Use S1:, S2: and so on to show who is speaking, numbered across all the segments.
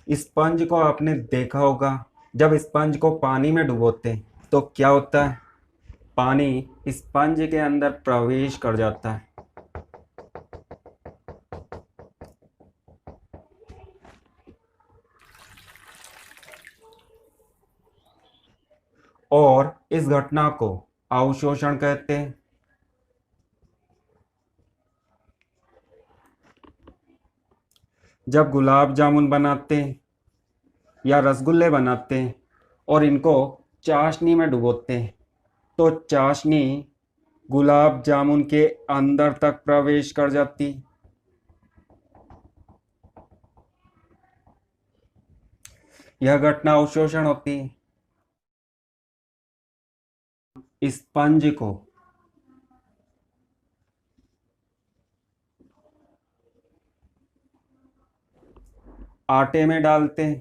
S1: Sponge को आपने देखा होगा, जब स्पंज को पानी में डुबोते हैं तो क्या होता है, पानी स्पंज के अंदर प्रवेश कर जाता है और इस घटना को अवशोषण कहते हैं। जब गुलाब जामुन बनाते हैं या रसगुल्ले बनाते हैं और इनको चाशनी में डुबोते हैं तो चाशनी गुलाब जामुन के अंदर तक प्रवेश कर जाती। यह घटना अवशोषण होती है। स्पंज को आटे में डालते हैं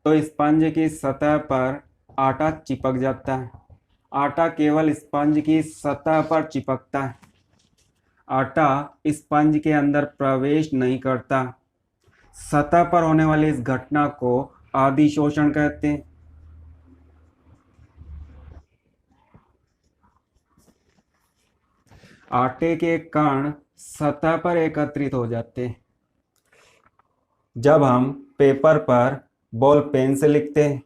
S1: तो स्पंज की सतह पर आटा चिपक जाता है। आटा केवल स्पंज की सतह पर चिपकता है, आटा स्पंज के अंदर प्रवेश नहीं करता। सतह पर होने वाली इस घटना को अधिशोषण कहते हैं। आटे के कण सतह पर एकत्रित हो जाते हैं। जब हम पेपर पर बॉल पेन से लिखते हैं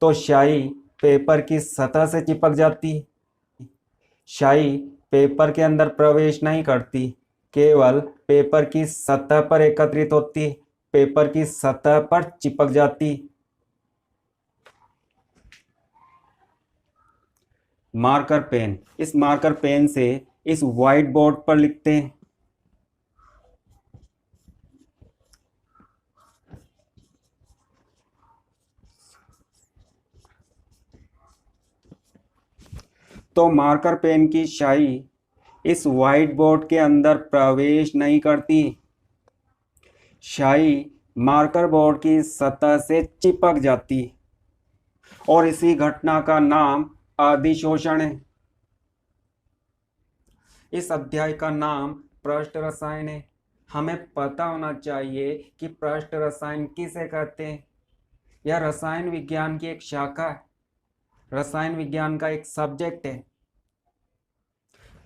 S1: तो स्याही पेपर की सतह से चिपक जाती है। स्याही पेपर के अंदर प्रवेश नहीं करती, केवल पेपर की सतह पर एकत्रित होती, पेपर की सतह पर चिपक जाती। मार्कर पेन, इस मार्कर पेन से इस व्हाइट बोर्ड पर लिखते हैं। तो मार्कर पेन की स्याही इस व्हाइट बोर्ड के अंदर प्रवेश नहीं करती, स्याही मार्कर बोर्ड की सतह से चिपक जाती और इसी घटना का नाम अधिशोषण है। इस अध्याय का नाम पृष्ठ रसायन है। हमें पता होना चाहिए कि पृष्ठ रसायन किसे कहते हैं। यह रसायन विज्ञान की एक शाखा है, रसायन विज्ञान का एक सब्जेक्ट है।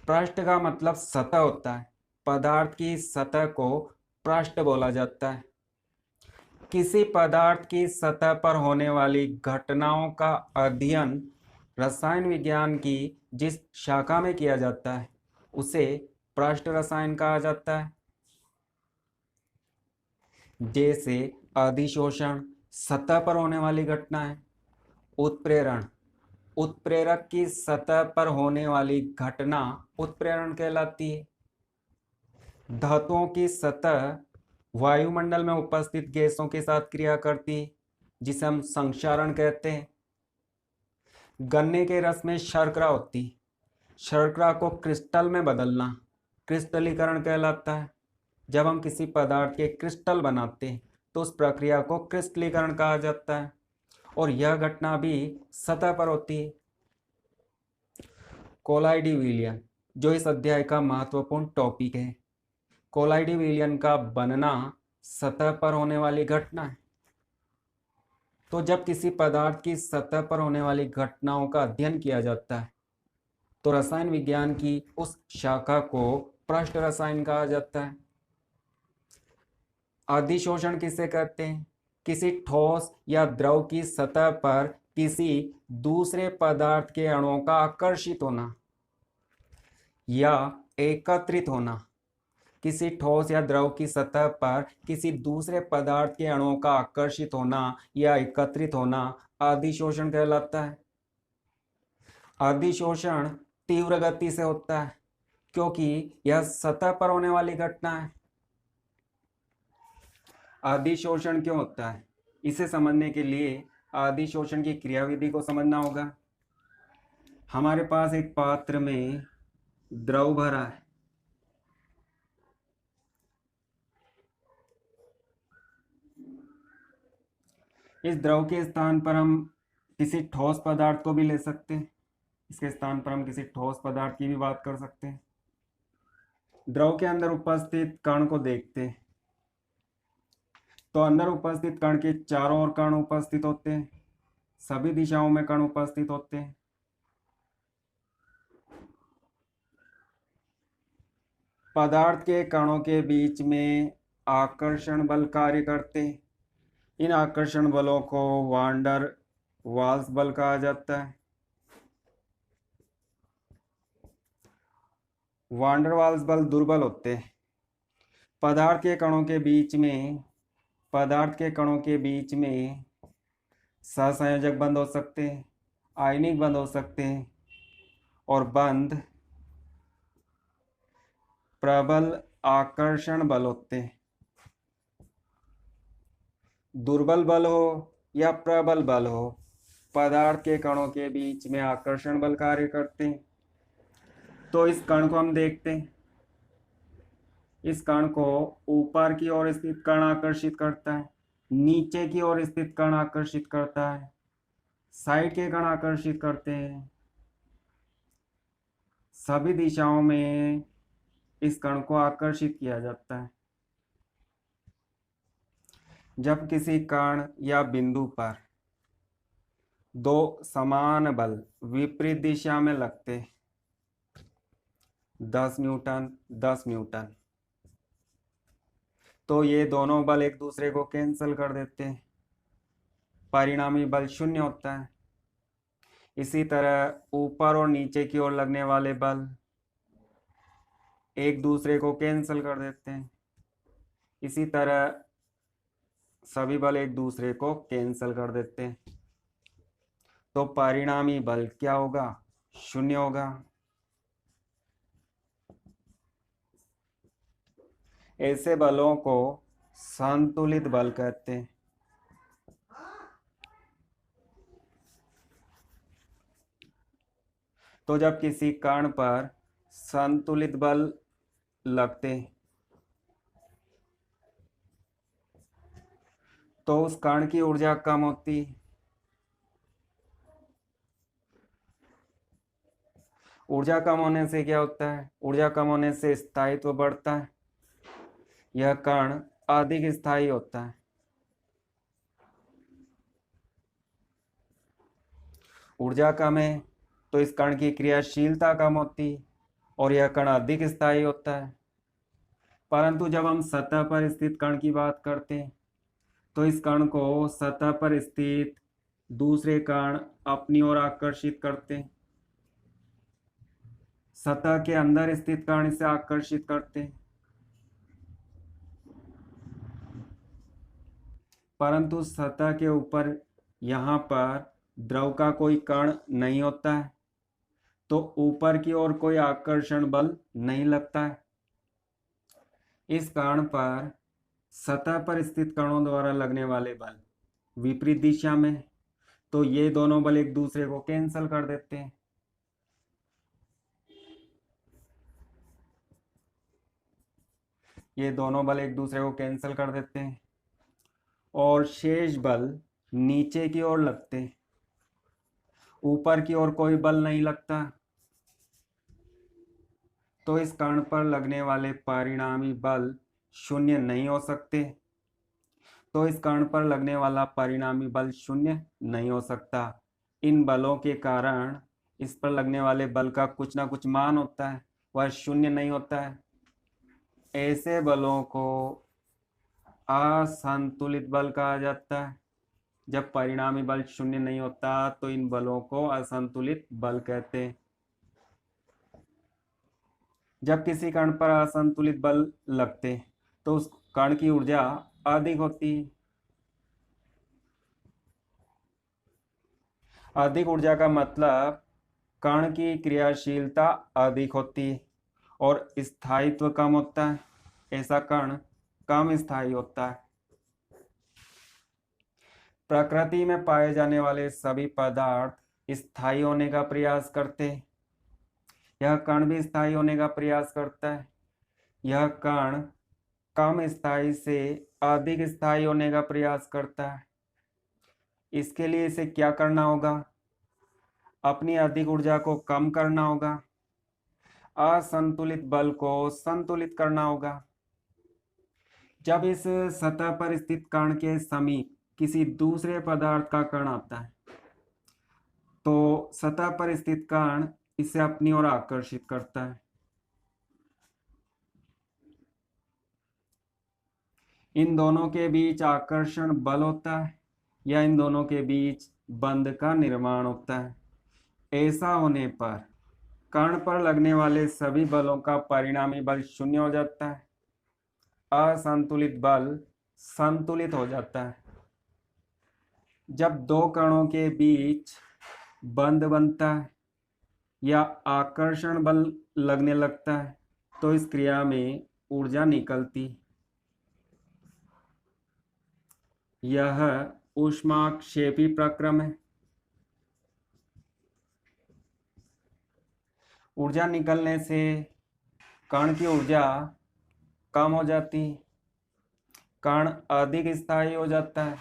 S1: पृष्ठ का मतलब सतह होता है, पदार्थ की सतह को पृष्ठ बोला जाता है। किसी पदार्थ की सतह पर होने वाली घटनाओं का अध्ययन रसायन विज्ञान की जिस शाखा में किया जाता है उसे पृष्ठ रसायन कहा जाता है। जैसे अधिशोषण सतह पर होने वाली घटना है, उत्प्रेरण उत्प्रेरक की सतह पर होने वाली घटना उत्प्रेरण कहलाती है। धातुओं की सतह वायुमंडल में उपस्थित गैसों के साथ क्रिया करती है, जिसे हम संक्षारण कहते हैं। गन्ने के रस में शर्करा होती, शर्करा को क्रिस्टल में बदलना क्रिस्टलीकरण कहलाता है। जब हम किसी पदार्थ के क्रिस्टल बनाते हैं तो उस प्रक्रिया को क्रिस्टलीकरण कहा जाता है और यह घटना भी सतह पर होती है। कोलाइडी विलयन, जो इस अध्याय का महत्वपूर्ण टॉपिक है, कोलाइडी विलयन का बनना सतह पर होने वाली घटना है। तो जब किसी पदार्थ की सतह पर होने वाली घटनाओं का अध्ययन किया जाता है तो रसायन विज्ञान की उस शाखा को पृष्ठ रसायन कहा जाता है। अधिशोषण किसे कहते हैं? किसी ठोस या द्रव की सतह पर किसी दूसरे पदार्थ के अणुओं का आकर्षित होना या एकत्रित होना। किसी ठोस या द्रव की सतह पर किसी दूसरे पदार्थ के अणुओं का आकर्षित होना या एकत्रित होना अधिशोषण कहलाता है। अधिशोषण तीव्र गति से होता है क्योंकि यह सतह पर होने वाली घटना है। अधिशोषण क्यों होता है, इसे समझने के लिए अधिशोषण की क्रियाविधि को समझना होगा। हमारे पास एक पात्र में द्रव भरा है, इस द्रव के स्थान पर हम किसी ठोस पदार्थ को भी ले सकते हैं, इसके स्थान पर हम किसी ठोस पदार्थ की भी बात कर सकते हैं। द्रव के अंदर उपस्थित कण को देखते हैं। तो अंदर उपस्थित कण के चारों ओर कण उपस्थित होते हैं, सभी दिशाओं में कण उपस्थित होते हैं। पदार्थ के कणों के बीच में आकर्षण बल कार्य करते हैं। इन आकर्षण बलों को वांडर वाल्स बल कहा जाता है। वांडर वाल्स बल दुर्बल होते हैं। पदार्थ के कणों के बीच में सहसंयोजक बंध हो सकते हैं, आयनिक बंध हो सकते हैं और बंध प्रबल आकर्षण बल होते हैं। दुर्बल बल हो या प्रबल बल हो, पदार्थ के कणों के बीच में आकर्षण बल कार्य करते हैं। तो इस कण को हम देखते हैं। इस कण को ऊपर की ओर स्थित कण आकर्षित करता है, नीचे की ओर स्थित कण आकर्षित करता है, साइड के कण आकर्षित करते हैं। सभी दिशाओं में इस कण को आकर्षित किया जाता है। जब किसी कण या बिंदु पर दो समान बल विपरीत दिशा में लगते, 10 न्यूटन 10 न्यूटन, तो ये दोनों बल एक दूसरे को कैंसिल कर देते हैं, परिणामी बल शून्य होता है। इसी तरह ऊपर और नीचे की ओर लगने वाले बल एक दूसरे को कैंसिल कर देते हैं। इसी तरह सभी बल एक दूसरे को कैंसिल कर देते हैं, तो परिणामी बल क्या होगा? शून्य होगा। ऐसे बलों को संतुलित बल कहते हैं। तो जब किसी कण पर संतुलित बल लगते तो उस कण की ऊर्जा कम होती। ऊर्जा कम होने से क्या होता है? ऊर्जा कम होने से स्थायित्व बढ़ता है, यह कण अधिक स्थायी होता है। ऊर्जा कम है तो इस कण की क्रियाशीलता कम होती और यह कण अधिक स्थायी होता है। परंतु जब हम सतह पर स्थित कण की बात करते हैं तो इस कण को सतह पर स्थित दूसरे कण अपनी ओर आकर्षित करते हैं। सतह के अंदर स्थित कण इसे आकर्षित करते हैं, परंतु सतह के ऊपर यहाँ पर द्रव का कोई कण नहीं होता है, तो ऊपर की ओर कोई आकर्षण बल नहीं लगता है। इस कारण पर सतह पर स्थित कणों द्वारा लगने वाले बल विपरीत दिशा में, तो ये दोनों बल एक दूसरे को कैंसिल कर देते हैं। ये दोनों बल एक दूसरे को कैंसिल कर देते हैं और शेष बल नीचे की ओर लगते हैं। ऊपर की ओर कोई बल नहीं लगता, तो इस कण पर लगने वाले परिणामी बल शून्य नहीं हो सकते। तो इस कण पर लगने वाला परिणामी बल शून्य नहीं हो सकता। इन बलों के कारण इस पर लगने वाले बल का कुछ ना कुछ मान होता है, वह शून्य नहीं होता है। ऐसे बलों को असंतुलित बल कहा जाता है। जब परिणामी बल शून्य नहीं होता तो इन बलों को असंतुलित बल कहते हैं। जब किसी कण पर असंतुलित बल लगते तो उस कण की ऊर्जा अधिक होती है। अधिक ऊर्जा का मतलब कण की क्रियाशीलता अधिक होती है और स्थायित्व कम होता है। ऐसा कण कम स्थायी होता है। प्रकृति में पाए जाने वाले सभी पदार्थ स्थायी होने का प्रयास करते हैं। यह कण भी स्थायी होने का प्रयास करता है। यह कण कम स्थायी से अधिक स्थायी होने का प्रयास करता है। इसके लिए इसे क्या करना होगा? अपनी अधिक ऊर्जा को कम करना होगा, असंतुलित बल को संतुलित करना होगा। जब इस सतह पर स्थित कण के समीप किसी दूसरे पदार्थ का कण आता है तो सतह पर स्थित कण इसे अपनी ओर आकर्षित करता है। इन दोनों के बीच आकर्षण बल होता है या इन दोनों के बीच बंध का निर्माण होता है। ऐसा होने पर कण पर लगने वाले सभी बलों का परिणामी बल शून्य हो जाता है। असंतुलित बल संतुलित हो जाता है। जब दो कणों के बीच बंध बनता है या आकर्षण बल लगने लगता है तो इस क्रिया में ऊर्जा निकलती। यह ऊष्माक्षेपी प्रक्रम है। ऊर्जा निकलने से कण की ऊर्जा कम हो जाती, कण अधिक स्थायी हो जाता है।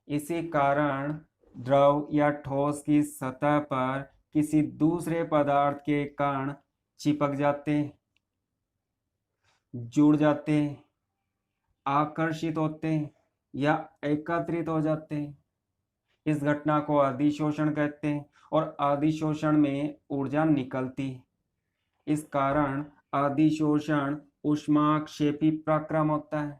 S1: इसी कारण द्रव या ठोस की सतह पर किसी दूसरे पदार्थ के कण चिपक जाते, जुड़ जाते, आकर्षित होते या एकत्रित हो जाते हैं। इस घटना को अधिशोषण कहते हैं और अधिशोषण में ऊर्जा निकलती। इस कारण अधिशोषण ऊष्माक्षेपी प्रक्रम होता है।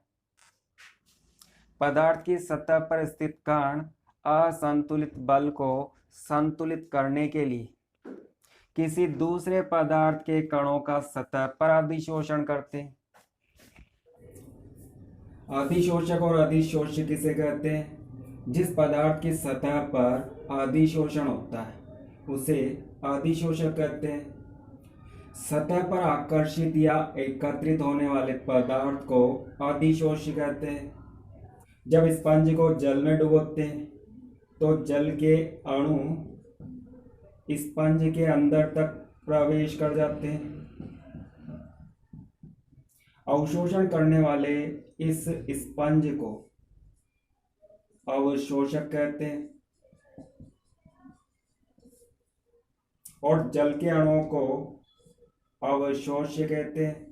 S1: पदार्थ की सतह पर स्थित कण असंतुलित बल को संतुलित करने के लिए किसी दूसरे पदार्थ के कणों का सतह पर अधिशोषण करते हैं। अधिशोषक और अधिशोषित किसे कहते हैं? जिस पदार्थ की सतह पर अधिशोषण होता है उसे अधिशोषक कहते हैं। सतह पर आकर्षित या एकत्रित होने वाले पदार्थ को अधिशोषी कहते हैं। जब स्पंज को जल में डुबोते हैं तो जल के अणु स्पंज के अंदर तक प्रवेश कर जाते हैं। अवशोषण करने वाले इस स्पंज को अवशोषक कहते हैं और जल के अणुओं को अवशोष्य कहते हैं।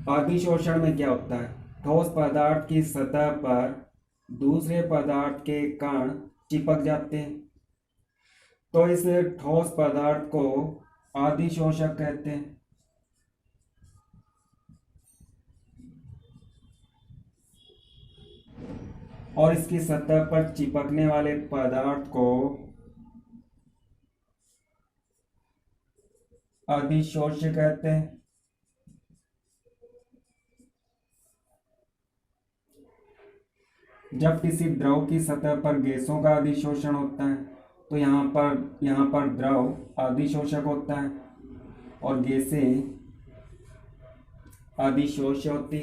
S1: अधिशोषण में क्या होता है? ठोस पदार्थ की सतह पर दूसरे पदार्थ के कण चिपक जाते हैं तो इस ठोस पदार्थ को अधिशोषक कहते हैं। और इसकी सतह पर चिपकने वाले पदार्थ को अधिशोष्य कहते हैं। जब किसी द्रव की सतह पर गैसों का अधिशोषण होता है तो यहाँ पर द्रव अधिशोषक होता है और गैसें अधिशोष्य होती।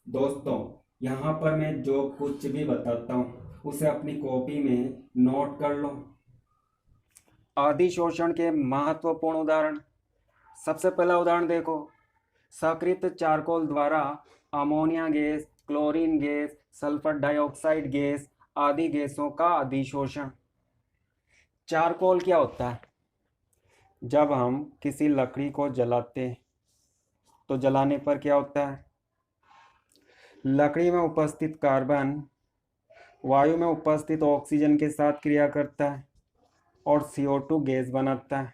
S1: दोस्तों, यहाँ पर मैं जो कुछ भी बताता हूँ उसे अपनी कॉपी में नोट कर लो। अधिशोषण के महत्वपूर्ण उदाहरण। सबसे पहला उदाहरण देखो, सक्रिय चारकोल द्वारा ammonia gas, chlorine gas, sulphur dioxide gas आदि गैसों का अधिशोषण। चारकोल क्या होता है? जब हम किसी लकड़ी को जलाते हैं तो जलाने पर क्या होता है? लकड़ी में उपस्थित कार्बन वायु में उपस्थित ऑक्सीजन के साथ क्रिया करता है और CO2 गैस बनाता है।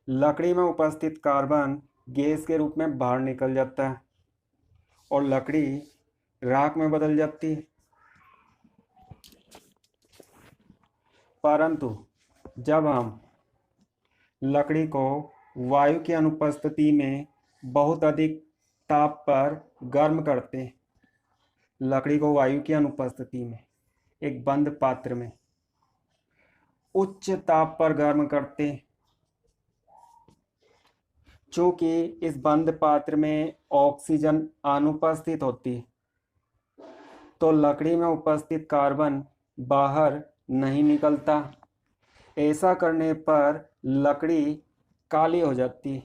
S1: लकड़ी में उपस्थित कार्बन गैस के रूप में बाहर निकल जाता है और लकड़ी राख में बदल जाती है। परंतु जब हम लकड़ी को वायु की अनुपस्थिति में बहुत अधिक ताप पर गर्म करते हैं, लकड़ी को वायु की अनुपस्थिति में एक बंद पात्र में उच्च ताप पर गर्म करते हैं, चूंकि इस बंद पात्र में ऑक्सीजन अनुपस्थित होती है तो लकड़ी में उपस्थित कार्बन बाहर नहीं निकलता। ऐसा करने पर लकड़ी काली हो जाती,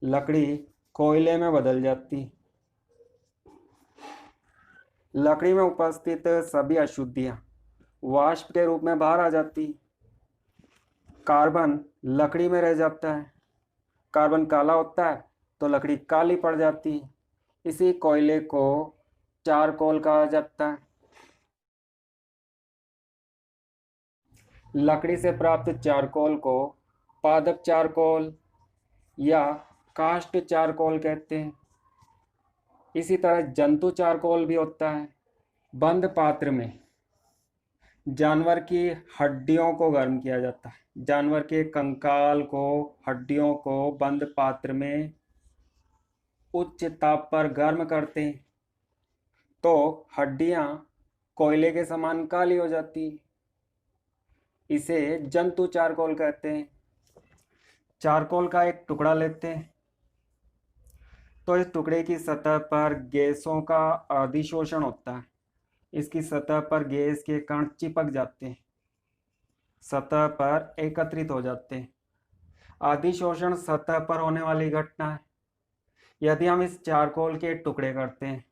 S1: लकड़ी कोयले में बदल जाती। लकड़ी में उपस्थित सभी अशुद्धियां वाष्प के रूप में बाहर आ जाती। कार्बन लकड़ी में रह जाता है, कार्बन काला होता है तो लकड़ी काली पड़ जाती है। इसी कोयले को चारकोल कहा जाता है। लकड़ी से प्राप्त चारकोल को पादप चारकोल या काष्ठ चारकोल कहते हैं। इसी तरह जंतु चारकोल भी होता है। बंद पात्र में जानवर की हड्डियों को गर्म किया जाता है। जानवर के कंकाल को, हड्डियों को बंद पात्र में उच्च ताप पर गर्म करते हैं तो हड्डियां कोयले के समान काली हो जाती है। इसे जंतु चारकोल कहते हैं। चारकोल का एक टुकड़ा लेते हैं तो इस टुकड़े की सतह पर गैसों का अधिशोषण होता है। इसकी सतह पर गैस के कण चिपक जाते हैं, सतह पर एकत्रित हो जाते हैं। अधिशोषण सतह पर होने वाली घटना है। यदि हम इस चारकोल के टुकड़े करते हैं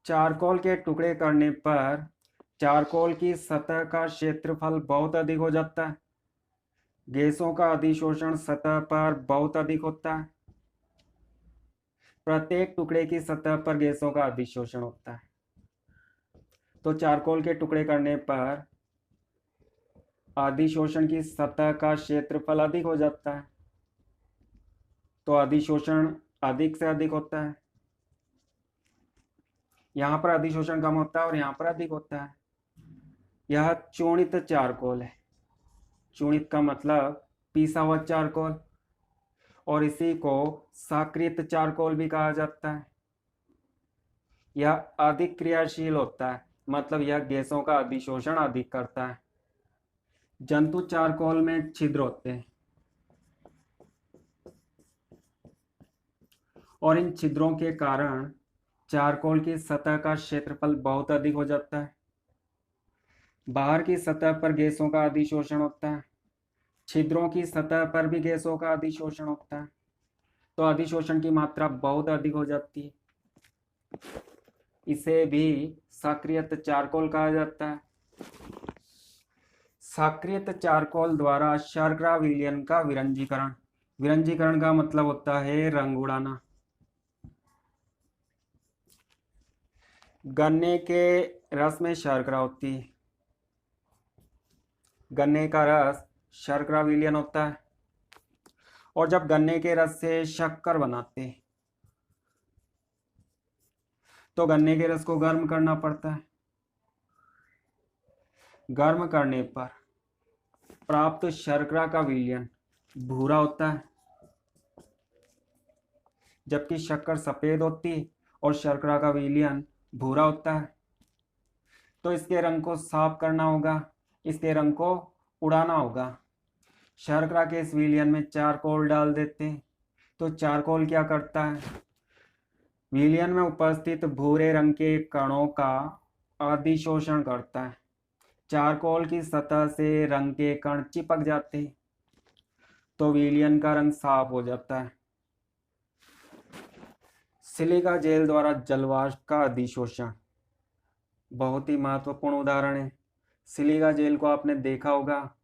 S1: चारकोल के टुकड़े करने पर चारकोल की सतह का क्षेत्रफल बहुत अधिक हो जाता है। गैसों का अधिशोषण सतह पर बहुत अधिक होता है। प्रत्येक टुकड़े की सतह पर गैसों का अधिशोषण होता है। तो चारकोल के टुकड़े करने पर अधिशोषण की सतह का क्षेत्रफल अधिक हो जाता है तो अधिशोषण अधिक से अधिक होता है। यहाँ पर अधिशोषण कम होता है और यहाँ पर अधिक होता है। यह चूर्णित चारकोल है। चूर्णित का मतलब पीसा हुआ चारकोल, और इसी को सक्रियत चारकोल भी कहा जाता है। यह अधिक क्रियाशील होता है, मतलब यह गैसों का अधिशोषण अधिक करता है। जंतु चारकोल में छिद्र होते हैं और इन छिद्रों के कारण चारकोल की सतह का क्षेत्रफल बहुत अधिक हो जाता है। बाहर की सतह पर गैसों का अधिशोषण होता है, छिद्रों की सतह पर भी गैसों का अधिशोषण होता है तो अधिशोषण की मात्रा बहुत अधिक हो जाती है। इसे भी सक्रियत चारकोल कहा जाता है। सक्रियत चारकोल द्वारा शर्करा विलयन का विरंजीकरण, विरंजीकरण का मतलब होता है रंग उड़ाना। गन्ने के रस में शर्करा होती है। गन्ने का रस शर्करा विलयन होता है और जब गन्ने के रस से शक्कर बनाते हैं तो गन्ने के रस को गर्म करना पड़ता है। गर्म करने पर प्राप्त शर्करा का विलयन भूरा होता है, जबकि शक्कर सफेद होती है और शर्करा का विलयन भूरा होता है। तो इसके रंग को साफ करना होगा, इसके रंग को उड़ाना होगा। शर्करा के इस विलयन में चारकोल डाल देते हैं तो चारकोल क्या करता है, विलयन में उपस्थित भूरे रंग के कणों का अधिशोषण करता है। चारकोल की सतह से रंग के कण चिपक जाते हैं तो विलयन का रंग साफ हो जाता है। सिलिका जेल द्वारा जलवाष्प का अधिशोषण बहुत ही महत्वपूर्ण उदाहरण है। सिलिका जेल को आपने देखा होगा,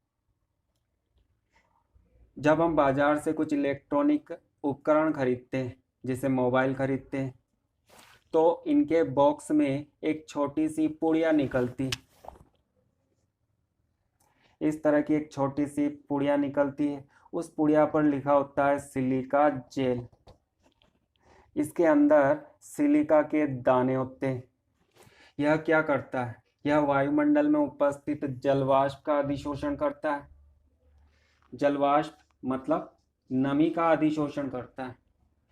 S1: जब हम बाजार से कुछ इलेक्ट्रॉनिक उपकरण खरीदते हैं, जैसे मोबाइल खरीदते हैं, तो इनके बॉक्स में एक छोटी सी पुड़िया निकलती, इस तरह की एक छोटी सी पुड़िया निकलती है। उस पुड़िया पर लिखा होता है सिलिका जेल। इसके अंदर सिलिका के दाने होते हैं। यह क्या करता है, यह वायुमंडल में उपस्थित जलवाष्प का अधिशोषण करता है। जलवाष्प मतलब नमी का अधिशोषण करता है।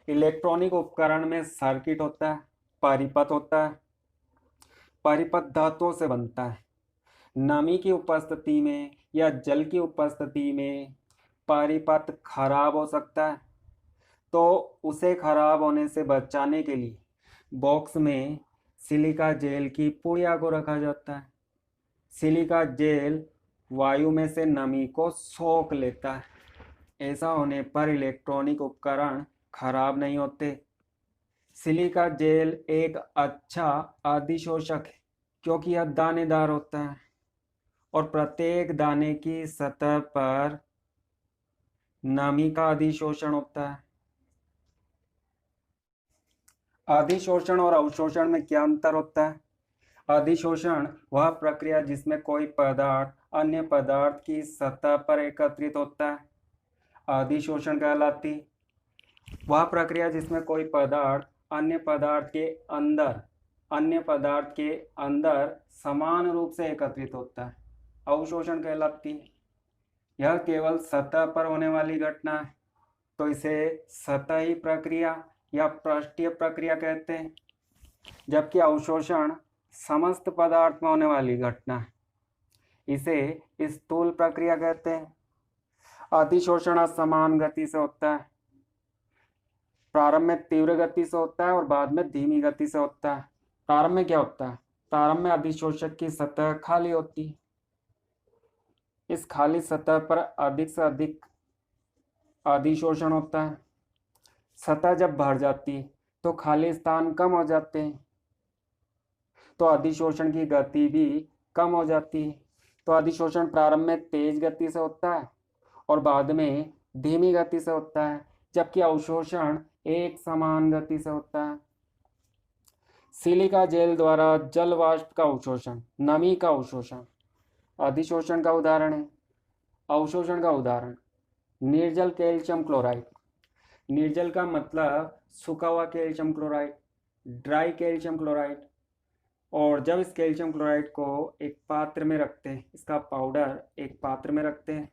S1: इलेक्ट्रॉनिक उपकरण में सर्किट होता है, परिपथ होता है। परिपथ धातुओं से बनता है। नमी की उपस्थिति में या जल की उपस्थिति में परिपथ खराब हो सकता है, तो उसे खराब होने से बचाने के लिए बॉक्स में सिलिका जेल की पुड़िया को रखा जाता है। सिलिका जेल वायु में से नमी को सोख लेता है। ऐसा होने पर इलेक्ट्रॉनिक उपकरण खराब नहीं होते। सिलिका जेल एक अच्छा अधिशोषक है क्योंकि यह दानेदार होता है और प्रत्येक दाने की सतह पर नमी का अधिशोषण होता है। अधिशोषण और अवशोषण में क्या अंतर होता है? अधिशोषण वह प्रक्रिया जिसमें कोई पदार्थ अन्य पदार्थ की सतह पर एकत्रित होता है, अधिशोषण कहलाती। वह प्रक्रिया जिसमें कोई पदार्थ अन्य पदार्थ के अंदर समान रूप से एकत्रित होता है, अवशोषण कहलाती। यह केवल सतह पर होने वाली घटना है, तो इसे सतही प्रक्रिया या पृष्ठीय प्रक्रिया कहते हैं। जबकि अवशोषण समस्त पदार्थ में होने वाली घटना है, इसे स्थूल प्रक्रिया कहते हैं। अधिशोषण असमान गति से होता है, प्रारंभ में तीव्र गति से होता है और बाद में धीमी गति से होता है। प्रारंभ में क्या होता है? प्रारंभ में अधिशोषक की सतह खाली होती है, इस खाली सतह पर अधिक से अधिक अधिशोषण होता है। सतह जब भर जाती है तो खाली स्थान कम हो जाते हैं, तो अधिशोषण की गति भी कम हो जाती है। तो अधिशोषण प्रारंभ में तेज गति से होता है और बाद में धीमी गति से होता है, जबकि अवशोषण एक समान गति से होता है। सिलिका जेल द्वारा जल वाष्प का अवशोषण, नमी का अवशोषण अधिशोषण का उदाहरण है। अवशोषण का उदाहरण निर्जल कैल्शियम क्लोराइड। निर्जल का मतलब सूखा हुआ calcium chloride, dry calcium chloride. और जब इस कैल्शियम क्लोराइड को एक पात्र में रखते हैं, इसका पाउडर एक पात्र में रखते हैं,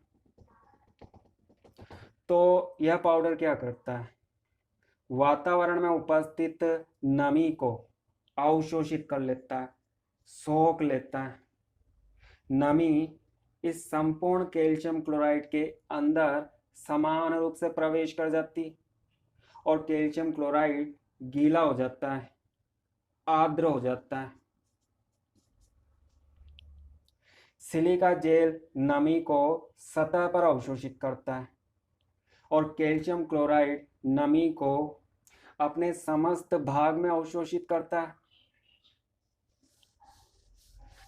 S1: तो यह पाउडर क्या करता है? वातावरण में उपस्थित नमी को अवशोषित कर लेता है, सोख लेता है। नमी इस संपूर्ण कैल्शियम क्लोराइड के अंदर समान रूप से प्रवेश कर जाती और कैल्शियम क्लोराइड गीला हो जाता है, आर्द्र हो जाता है। सिलिका जेल नमी को सतह पर अवशोषित करता है और कैल्शियम क्लोराइड नमी को अपने समस्त भाग में अवशोषित करता है।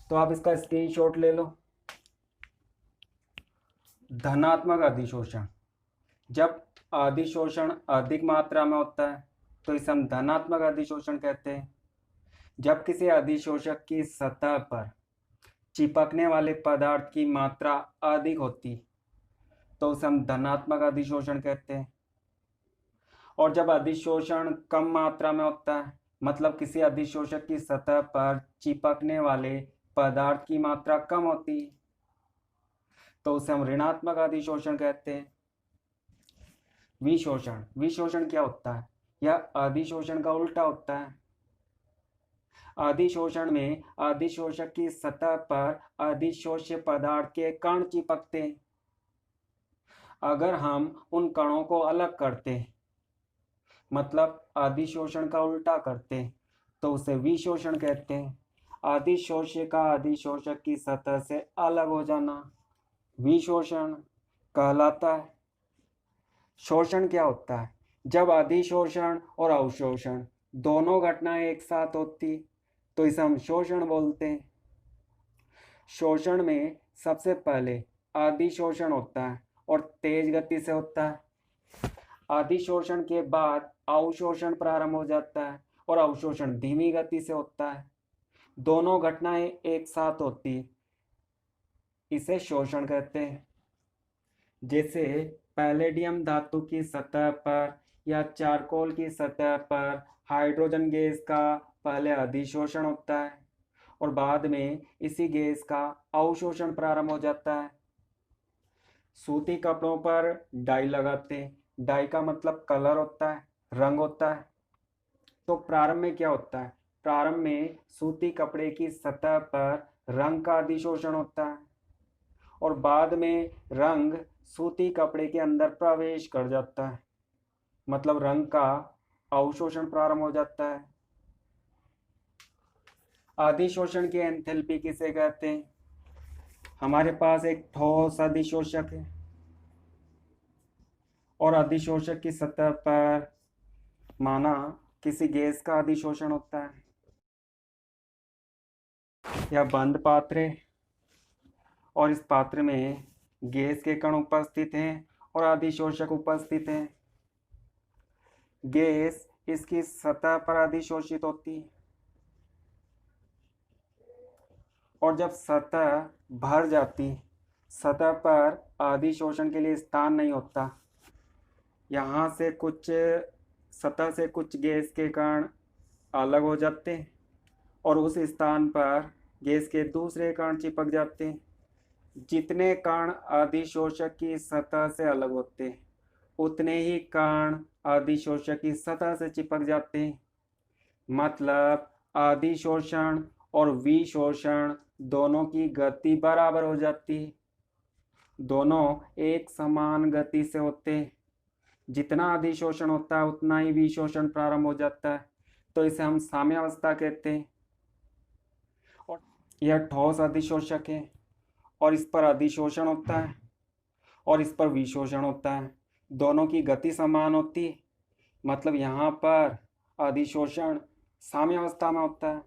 S1: तो आप इसका स्क्रीनशॉट ले लो। धनात्मक अधिशोषण, जब अधिशोषण अधिक मात्रा में होता है तो इसे हम धनात्मक अधिशोषण कहते हैं। जब किसी अधिशोषक की सतह पर चिपकने वाले पदार्थ की मात्रा अधिक होती तो उसे हम धनात्मक अधिशोषण कहते हैं। और जब अधिशोषण कम मात्रा में होता है, मतलब किसी अधिशोषक की सतह पर चिपकने वाले पदार्थ की मात्रा कम होती तो उसे हम ऋणात्मक अधिशोषण कहते हैं। विशोषण, विशोषण क्या होता है? यह अधिशोषण का उल्टा होता है। अधिशोषण में अधिशोषक की सतह पर अधिशोष्य पदार्थ के कण चिपकते हैं। अगर हम उन कणों को अलग करते हैं, मतलब अधिशोषण का उल्टा करते हैं, तो उसे विशोषण कहते हैं। अधिशोष्य का अधिशोषक की सतह से अलग हो जाना विशोषण कहलाता है। शोषण क्या होता है? जब अधिशोषण और अवशोषण दोनों घटनाएं एक साथ होती तो इसे हम शोषण बोलते हैं। शोषण में सबसे पहले अधिशोषण होता है और तेज गति से होता है। अधिशोषण के बाद अवशोषण प्रारंभ हो जाता है और अवशोषण धीमी गति से होता है। दोनों घटनाएं एक साथ होती, इसे शोषण कहते हैं। जैसे पैलेडियम धातु की सतह पर या चारकोल की सतह पर हाइड्रोजन गैस का पहले अधिशोषण होता है और बाद में इसी गैस का अवशोषण प्रारंभ हो जाता है। सूती कपड़ों पर डाई लगाते हैं, डाई का मतलब कलर होता है, रंग होता है। तो प्रारंभ में क्या होता है? प्रारंभ में सूती कपड़े की सतह पर रंग का अधिशोषण होता है और बाद में रंग सूती कपड़े के अंदर प्रवेश कर जाता है, मतलब रंग का अवशोषण प्रारंभ हो जाता है। अधिशोषण की एंथैल्पी किसे कहते हैं? हमारे पास एक ठोस अधिशोषक है और अधिशोषक की सतह पर माना किसी गैस का अधिशोषण होता है। यह बंद पात्र है और इस पात्र में गैस के कण उपस्थित हैं और अधिशोषक उपस्थित हैं। गैस इसकी सतह पर अधिशोषित होती है और जब सतह भर जाती, सतह पर अधिशोषण के लिए स्थान नहीं होता, यहाँ से कुछ सतह से कुछ गैस के कण अलग हो जाते हैं और उस स्थान पर गैस के दूसरे कण चिपक जाते हैं। जितने कण अधिशोषक की सतह से अलग होते हैं उतने ही कण अधिशोषक की सतह से चिपक जाते हैं। मतलब अधिशोषण और विशोषण दोनों की गति बराबर हो जाती है, दोनों एक समान गति से होते हैं। जितना अधिशोषण होता है उतना ही विशोषण प्रारंभ हो जाता है, तो इसे हम साम्यावस्था कहते हैं। और यह ठोस अधिशोषक है और इस पर अधिशोषण होता है और इस पर विशोषण होता है, दोनों की गति समान होती है। मतलब यहाँ पर अधिशोषण साम्यावस्था में होता है।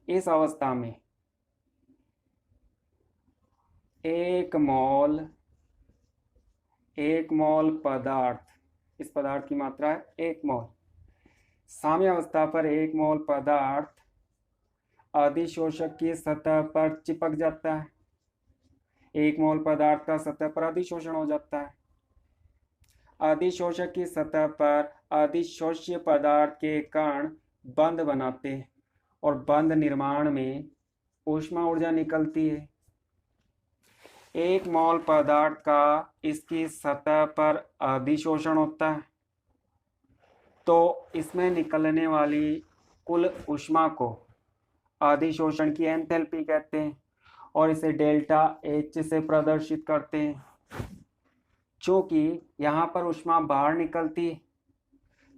S1: इस अवस्था में 1 मोल पदार्थ, इस पदार्थ की मात्रा है 1 मोल। साम्यावस्था पर 1 मोल पदार्थ अधिशोषक की सतह पर चिपक जाता है। 1 मोल पदार्थ का सतह पर अधिशोषण हो जाता है। अधिशोषक की सतह पर अधिशोष्य पदार्थ के कण बंध बनाते हैं और बंध निर्माण में ऊष्मा ऊर्जा निकलती है। 1 मोल पदार्थ का इसकी सतह पर अधिशोषण होता है तो इसमें निकलने वाली कुल ऊष्मा को अधिशोषण की एंथैल्पी कहते हैं और इसे डेल्टा H से प्रदर्शित करते हैं। चूंकि यहाँ पर ऊष्मा बाहर निकलती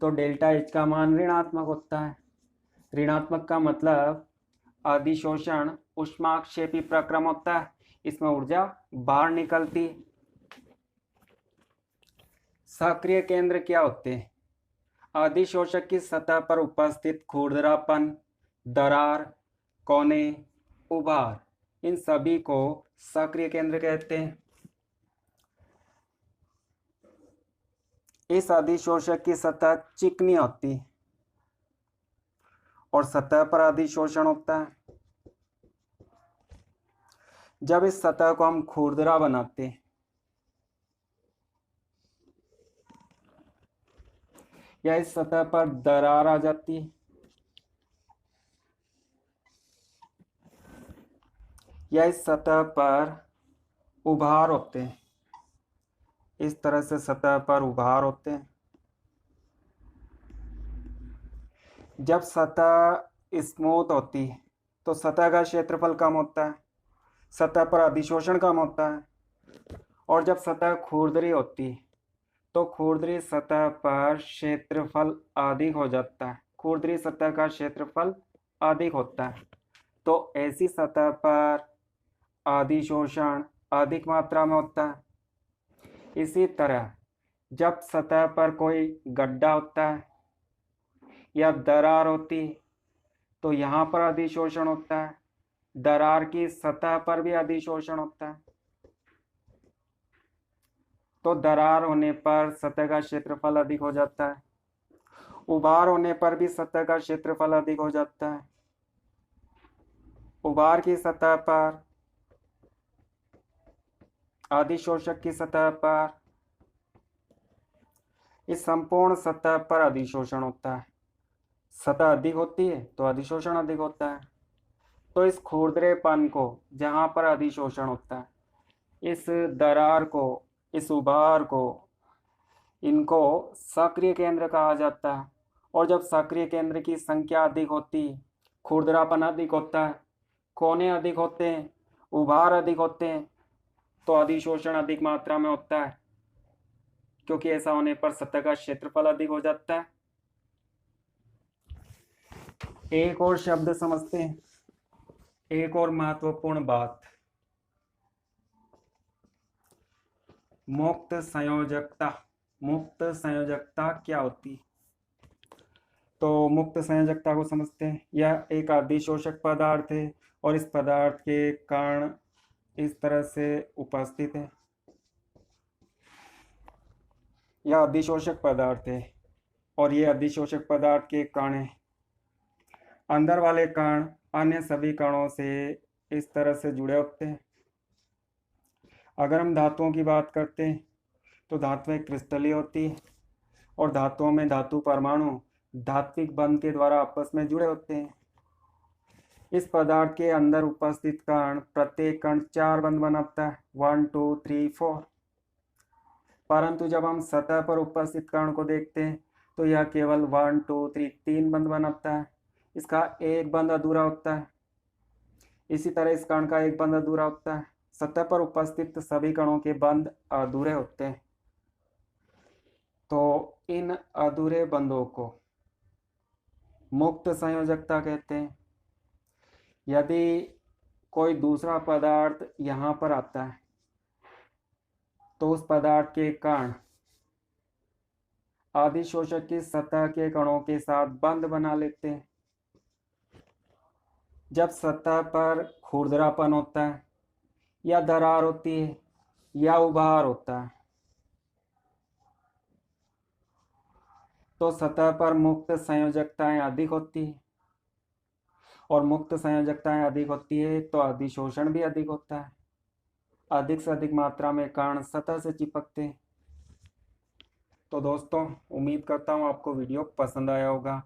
S1: तो डेल्टा H का मान ऋणात्मक होता है। ऋणात्मक का मतलब अधिशोषण ऊष्माक्षेपी प्रक्रम होता है, इसमें ऊर्जा बाहर निकलती। सक्रिय केंद्र क्या होते हैं? अधिशोषक की सतह पर उपस्थित खुरदरापन, दरार, कोने, उभार, इन सभी को सक्रिय केंद्र कहते हैं। इस अधिशोषक की सतह चिकनी होती है और सतह पर अधिशोषण होता है। जब इस सतह को हम खुरदरा बनाते हैं या इस सतह पर दरार आ जाती है या इस सतह पर उभार होते हैं, इस तरह से सतह पर उभार होते हैं। जब सतह स्मूथ होती है तो सतह का क्षेत्रफल कम होता है, सतह पर अधिशोषण कम होता है। और जब सतह खुरदरी होती है तो खुरदरी सतह पर क्षेत्रफल अधिक हो जाता है, खुरदरी सतह का क्षेत्रफल अधिक होता है, तो ऐसी सतह पर अधिशोषण अधिक मात्रा में होता है। इसी तरह जब सतह पर कोई गड्ढा होता है या दरार होती है तो यहाँ पर अधिशोषण होता है, दरार की सतह पर भी अधिशोषण होता है। तो दरार होने पर सतह का क्षेत्रफल अधिक हो जाता है, उभार होने पर भी सतह का क्षेत्रफल अधिक हो जाता है। उभार की सतह पर, अधिशोषक की सतह पर, इस संपूर्ण सतह पर अधिशोषण होता है। सतह अधिक होती है तो अधिशोषण अधिक होता है। तो इस खुरदरेपन को, जहाँ पर अधिशोषण होता है, इस दरार को, इस उभार को, इनको सक्रिय केंद्र कहा जाता है। और जब सक्रिय केंद्र की संख्या अधिक होती है, खुरदरापन अधिक होता है, कोने अधिक होते हैं, उभार अधिक होते हैं, तो अधिशोषण अधिक मात्रा में होता है, क्योंकि ऐसा होने पर सतह का क्षेत्रफल अधिक हो जाता है। एक और शब्द समझते हैं, एक और महत्वपूर्ण बात, मुक्त संयोजकता। मुक्त संयोजकता क्या होती है? तो मुक्त संयोजकता को समझते हैं। यह एक अधिशोषक पदार्थ है और इस पदार्थ के कण इस तरह से उपस्थित है। यह अधिशोषक पदार्थ है और ये अधिशोषक पदार्थ के कण हैं। अंदर वाले कण अन्य सभी कणों से इस तरह से जुड़े होते हैं। अगर हम धातुओं की बात करते हैं तो धातुएं क्रिस्टलीय होती है और धातुओं में धातु परमाणु धात्विक बंध के द्वारा आपस में जुड़े होते हैं। इस पदार्थ के अंदर उपस्थित कण प्रत्येक कण 4 बंध बनाता है, 1 2 3 4। परंतु जब हम सतह पर उपस्थित कण को देखते हैं तो यह केवल 1 2 3 बंध बनाता है। इसका एक बंध अधूरा होता है। इसी तरह इस कण का एक बंध अधूरा होता है। सतह पर उपस्थित सभी कणों के बंध अधूरे होते हैं। तो इन अधूरे बंधों को मुक्त संयोजकता कहते हैं। यदि कोई दूसरा पदार्थ यहाँ पर आता है तो उस पदार्थ के कण अधिशोषक की सतह के कणों के साथ बंध बना लेते हैं। जब सतह पर खुरदरापन होता है या दरार होती है या उभार होता है तो सतह पर मुक्त संयोजकताएं अधिक होती है और मुक्त संयोजकताएं अधिक होती है तो अधिशोषण भी अधिक होता है। अधिक से अधिक मात्रा में कण सतह से चिपकते हैं। तो दोस्तों, उम्मीद करता हूँ आपको वीडियो पसंद आया होगा।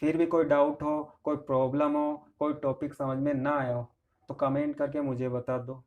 S1: फिर भी कोई डाउट हो, कोई प्रॉब्लम हो, कोई टॉपिक समझ में ना आया हो तो कमेंट करके मुझे बता दो।